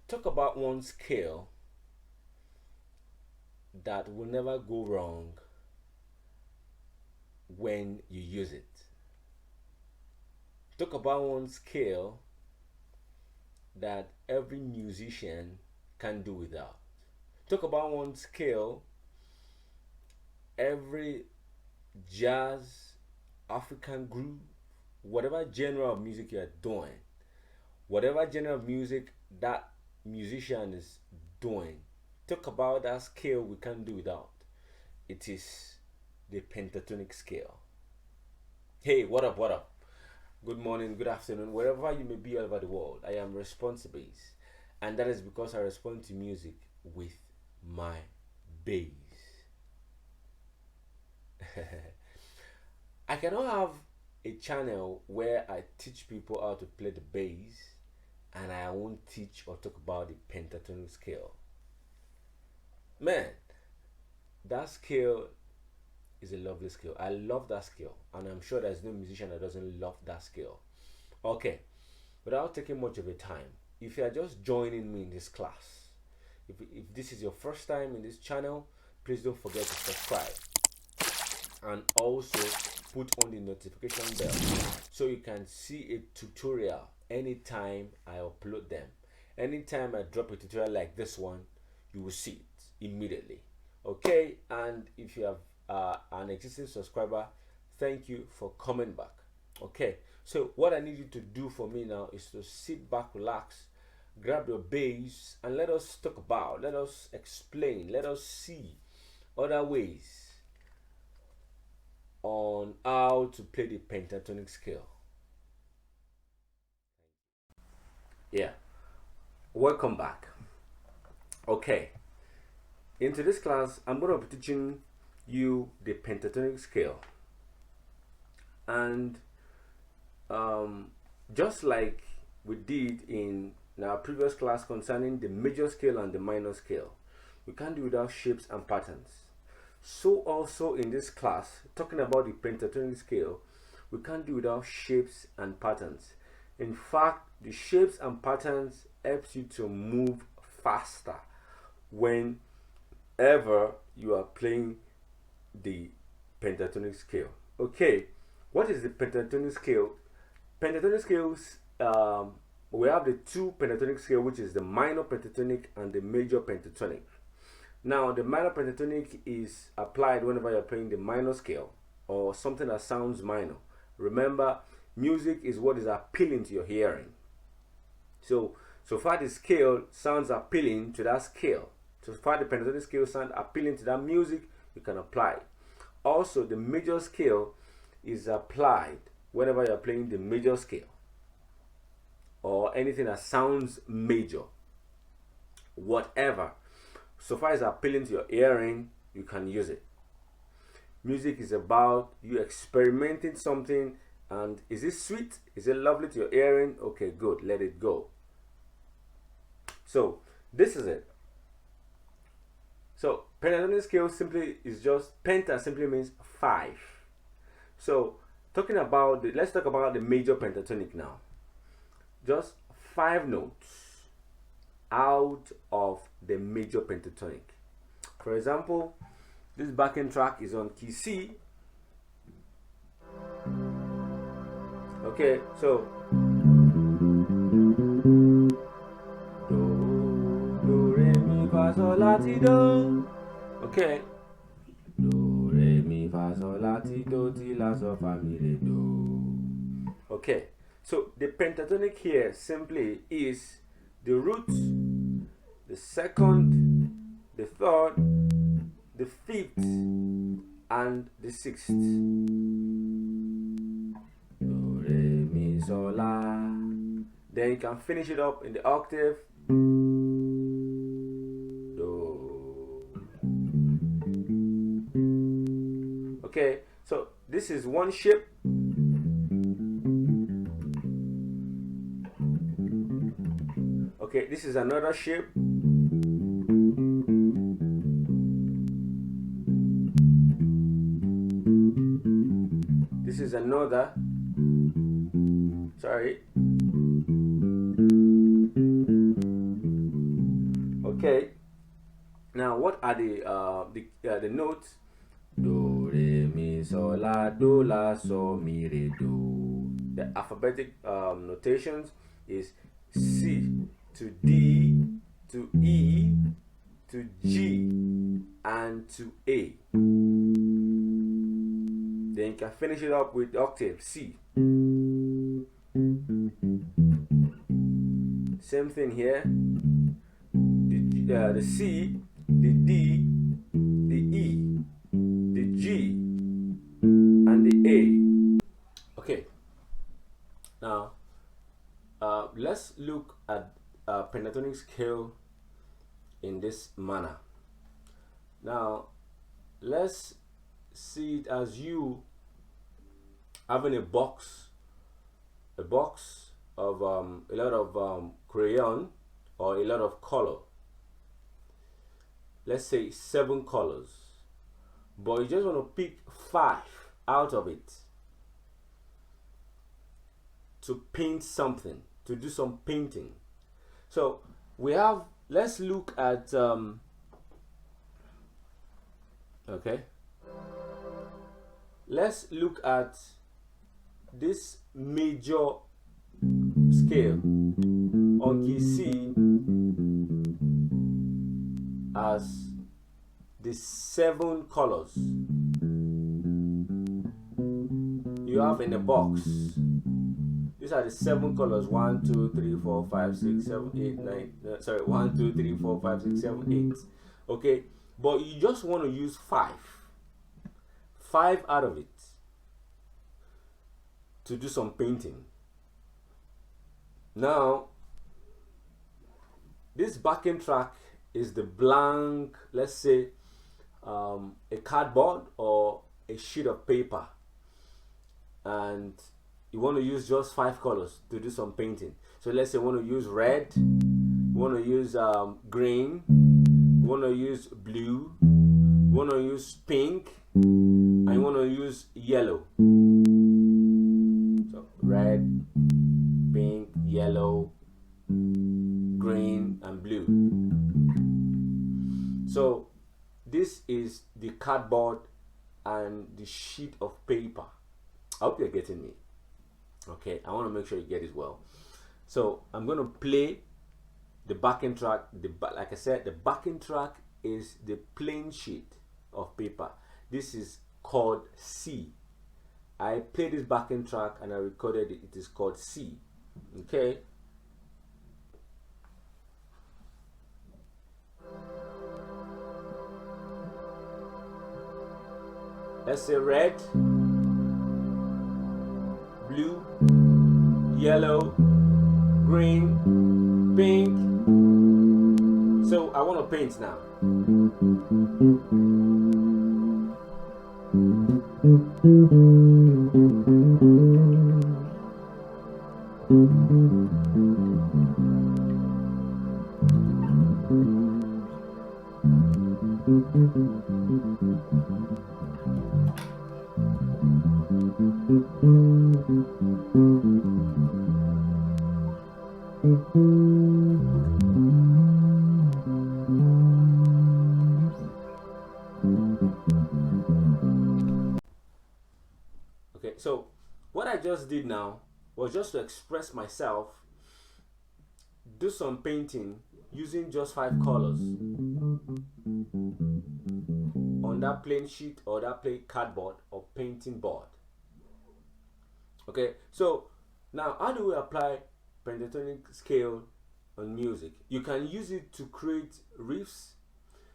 Talk about one scale that will never go wrong when you use it. Talk about one scale that every musician can do without. Talk about one scale every jazz, African groove, whatever genre of music you are doing, whatever genre of music that musician is doing, talk about that scale we can't do without. It is the pentatonic scale. Hey, what up, what up? Good morning, good afternoon, wherever you may be all over the world. I am responsible, and that is because I respond to music with my bass. I cannot have a channel where I teach people how to play the bass and I won't teach or talk about the pentatonic scale. Man, that scale is a lovely scale. I love that scale, and I'm sure there's no musician that doesn't love that scale. Okay, without taking much of a time, if you are just joining me in this class, if this is your first time in this channel, please don't forget to subscribe and also put on the notification bell so you can see a tutorial anytime I upload them. Anytime I drop a tutorial like this one, you will see it immediately. Okay, and if you have an existing subscriber, thank you for coming back. Okay, so what I need you to do for me now is to sit back, relax, grab your bass, and let us talk about, let us explain, let us see other ways on how to play the pentatonic scale. Yeah, welcome back. Okay, in today's class, I'm going to be teaching you the pentatonic scale, and just like we did in our previous class concerning the major scale and the minor scale, we can't do without shapes and patterns. So also in this class, talking about the pentatonic scale, we can't do without shapes and patterns. In fact, the shapes and patterns helps you to move faster whenever you are playing the pentatonic scale. Okay, what is the pentatonic scale? Pentatonic scales, we have the two pentatonic scale, which is the minor pentatonic and the major pentatonic. Now, the minor pentatonic is applied whenever you're playing the minor scale or something that sounds minor. Remember, music is what is appealing to your hearing. So far the scale sounds appealing to that scale. So far the pentatonic scale sounds appealing to that music, you can apply. Also, the major scale is applied whenever you're playing the major scale or anything that sounds major. Whatever. So far as appealing to your hearing, you can use it. Music is about you experimenting something, and is it sweet? Is it lovely to your hearing? Okay, good, let it go. So this is it. So pentatonic scale simply is just penta simply means 5. So talking about let's talk about the major pentatonic now. Just 5 notes out of the major pentatonic. For example, this backing track is on key C. Okay, so do re mi fa sol la ti do. Okay, do re mi fa sol la ti do ti la sol fa mi re do. Okay, so the pentatonic here simply is the root, the second, the third, the fifth, and the sixth. Do re mi sol la. Then you can finish it up in the octave. Do. Okay, so this is one shape. Okay, this is another shape. This is another. Sorry. Okay. Now, what are the notes? Do re mi sol la do la sol mi re do. The alphabetic notations is C to D to E to G and to A. Then you can finish it up with the octave C. Same thing here. The C, the D, the E, the G, and the A. Okay. Now, let's look at pentatonic scale in this manner. Now, let's see it as you having a box of a lot of crayon or a lot of color. Let's say 7 colors, but you just want to pick 5 out of it to paint something, to do some painting. So we have, let's look at okay, let's look at this major scale on key C as the 7 colors you have in the box. These are the 7 colors: 1, 2, 3, 4, 5, 6, 7, 8, 9. Sorry, 1, 2, 3, 4, 5, 6, 7, 8. Okay, but you just want to use 5 out of it to do some painting. Now, this backing track is the blank, let's say a cardboard or a sheet of paper, and you want to use just 5 colors to do some painting. So let's say you want to use red, you want to use green, you want to use blue, you want to use pink, and you want to use yellow. So red, pink, yellow, green, and blue. So this is the cardboard and the sheet of paper. I hope you're getting me. Okay, I want to make sure you get it well. So I'm going to play the backing track. Like I said, the backing track is the plain sheet of paper. This is called C. I played this backing track and I recorded it. It is called C. Okay. Let's say red, blue, yellow, green, pink. So I want to paint now. Okay, so what I just did now was just to express myself, do some painting using just 5 colors on that plain sheet or that plain cardboard or painting board. Okay, so now how do we apply pentatonic scale on music? You can use it to create riffs,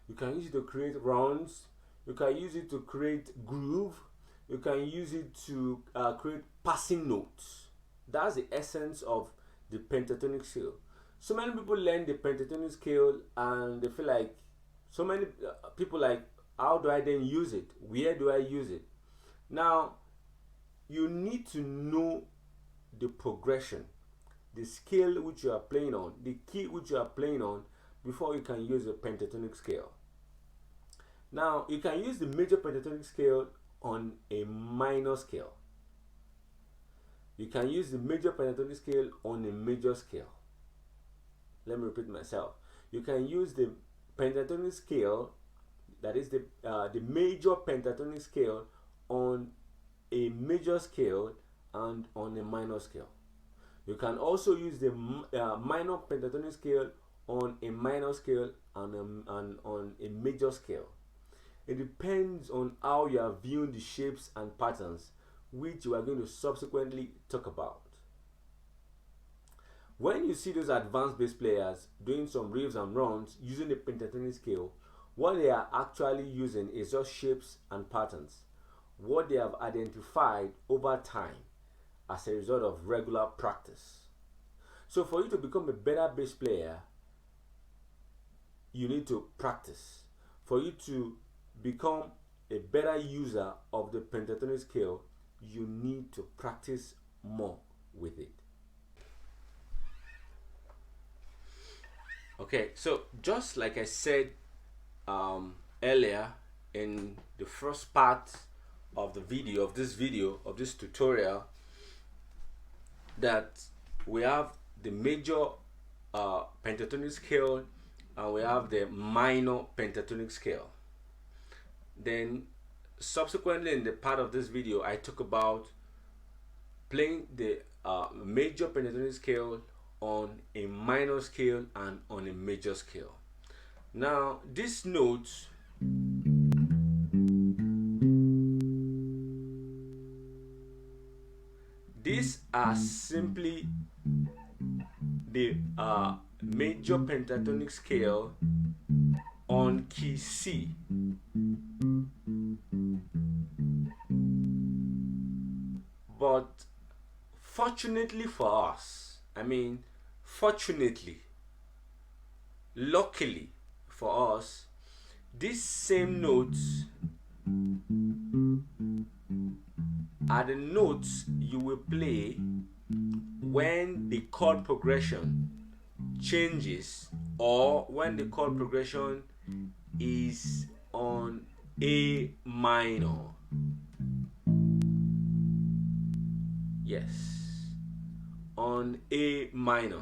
you can use it to create rounds, you can use it to create groove, you can use it to create passing notes. That's the essence of the pentatonic scale. So many people learn the pentatonic scale and they feel like, so many people like, how do I then use it? Where do I use it? Now, you need to know the progression, the scale which you are playing on, the key which you are playing on before you can use a pentatonic scale. Now, you can use the major pentatonic scale on a minor scale. You can use the major pentatonic scale on a major scale. Let me repeat myself. You can use the pentatonic scale, that is the major pentatonic scale, on a major scale and on a minor scale. You can also use the minor pentatonic scale on a minor scale and on a major scale. It depends on how you are viewing the shapes and patterns, which you are going to subsequently talk about. When you see those advanced bass players doing some riffs and runs using the pentatonic scale, what they are actually using is just shapes and patterns, what they have identified over time as a result of regular practice. So for you to become a better bass player, you need to practice. For you to become a better user of the pentatonic scale, you need to practice more with it. Okay, so just like I said earlier in the first part of the video, of this tutorial, that we have the major pentatonic scale and we have the minor pentatonic scale. Then subsequently in the part of this video, I talk about playing the major pentatonic scale on a minor scale and on a major scale. Now these notes these are simply the major pentatonic scale on key C. But fortunately for us, fortunately, luckily for us, these same notes are the notes you will play when the chord progression changes or when the chord progression is on A minor. Yes, on A minor.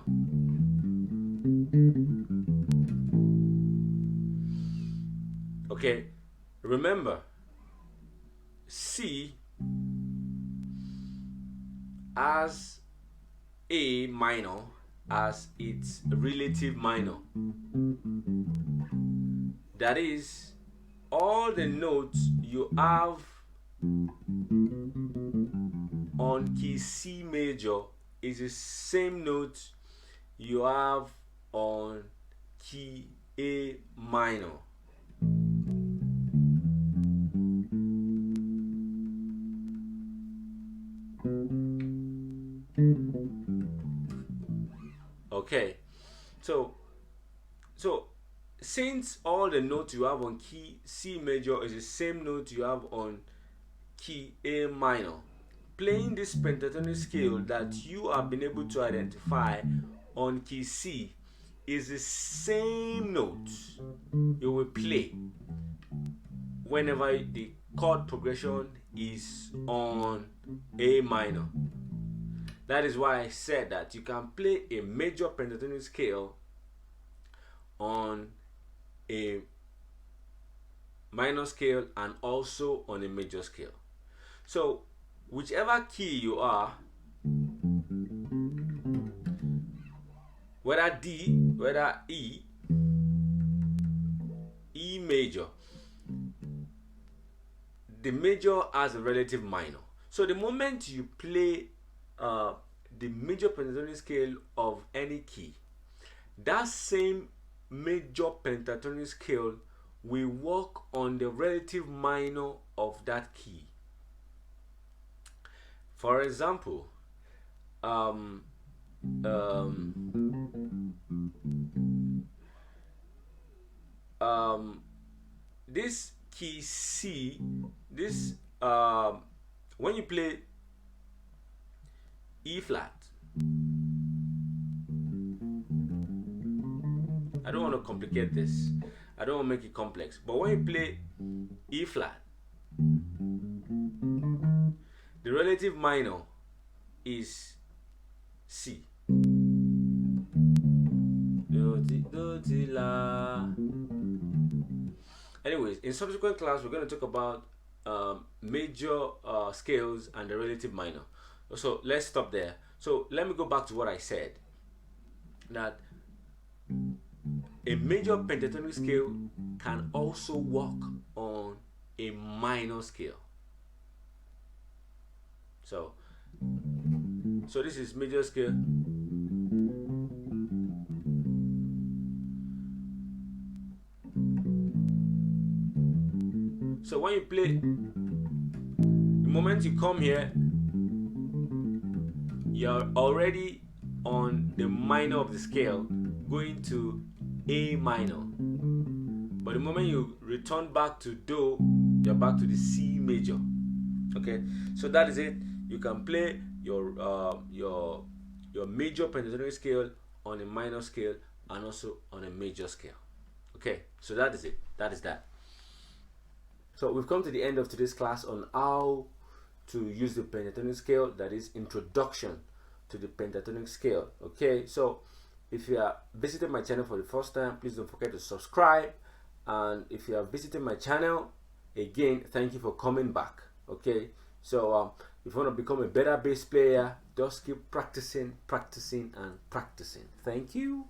Okay, remember, C as A minor as its relative minor. That is, all the notes you have on key C major is the same note you have on key A minor. Okay, so since all the notes you have on key C major is the same note you have on key A minor, playing this pentatonic scale that you have been able to identify on key C is the same note you will play whenever the chord progression is on A minor. That is why I said that you can play a major pentatonic scale on a minor scale and also on a major scale. So whichever key you are, whether D, whether E major, the major has a relative minor. So the moment you play the major pentatonic scale of any key, that same major pentatonic scale will work on the relative minor of that key. For example, this key C, this when you play E flat, I don't want to complicate this, I don't want to make it complex, but when you play E flat, the relative minor is C. Anyways, in subsequent class we're going to talk about major scales and the relative minor. So let's stop there. So let me go back to what I said, that a major pentatonic scale can also work on a minor scale. So this is major scale. So when you play, the moment you come here, you're already on the minor of the scale, going to A minor. But the moment you return back to Do, you're back to the C major. Okay, so that is it. You can play your major pentatonic scale on a minor scale and also on a major scale. Okay, so that is it. That is that. So we've come to the end of today's class on how to use the pentatonic scale, that is introduction to the pentatonic scale. Okay, so if you are visiting my channel for the first time, please don't forget to subscribe, and if you are visiting my channel again, thank you for coming back. Okay, so if you want to become a better bass player, just keep practicing and practicing. Thank you.